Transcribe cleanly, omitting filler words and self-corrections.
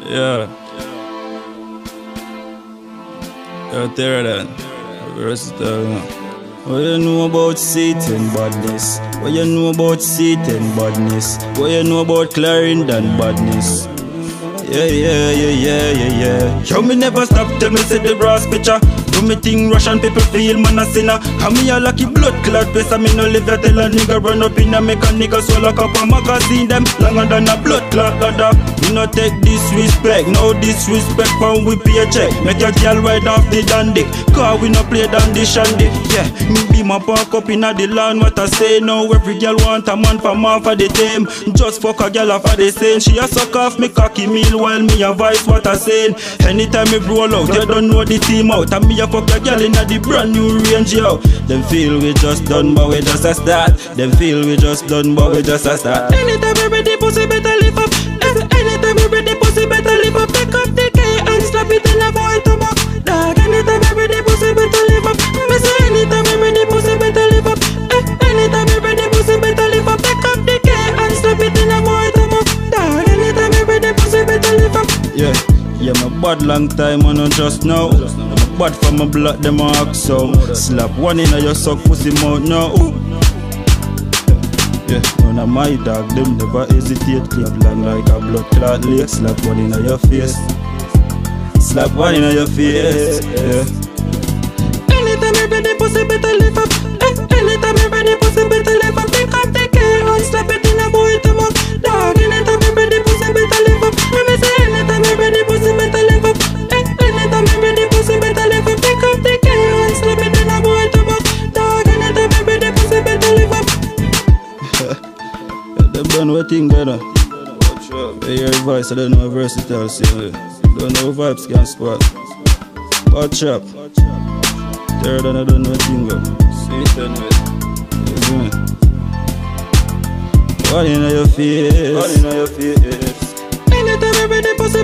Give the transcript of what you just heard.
Yeah. Out there then. Versatile. What you know about Satan badness? What you know about Satan badness? What you know about Clarendon badness? Yeah. Yo, me never stop till me see the brass picture. Do me thing Russian people feel man a sinner. And me a lucky blood clot face. And me no live ya tell a nigga run up in a make a nigga swallow up a magazine them longer than a blood clot ladder. Me no take disrespect, no disrespect from we paycheck. Make your girl ride off the dandy, cause we no play dandy shandy. Yeah, me be my park up in a the land. What I say now, every girl want a man from off of the team. Just fuck a girl off of the same. She a suck off me cocky meal while me a vice what I saying. Anytime me roll out, you don't know the team out. And me a fuck a girl in a the brand new range yo. Them feel we just done but we just a start. Them feel we just done but we just a start. Anytime we ready pussy better live up. Anytime we ready pussy better live up. Pick up the K and slap it in a boy to mock. Dog, anytime we ready pussy better live up. Me say anytime we ready pussy better live up. Anytime we ready pussy better live up. Pick up the K and slap it in a boy to mock. Dog, anytime we ready pussy better live up. Yeah, my bad long time and not just now. My bad from my blood, them a act so. Slap one in a your suck pussy mouth now. Yeah, none of my dog, them never hesitate. Clip long like a blood clot lake. Slap one in a your face. Slap one in a your face. Yeah. Anytime you ready, pussy better live up. Anytime you ready, pussy better live up. Pick up the care and slap it in a boy to mock. Dog, anytime you ready, pussy better live up. Let me say anytime you ready, pussy better live up. Anytime you ready, pussy better live up. Pick up the care and slap it in a boy to mock. Dog, anytime you ready, pussy better live up. Them done what thing better. They hear voice, I don't know versatile. See, don't know vibes can spot. Watch up. Third and I don't know what thing go. Sweet and wet. What in your face? What in your face? Anytime you ready, pussy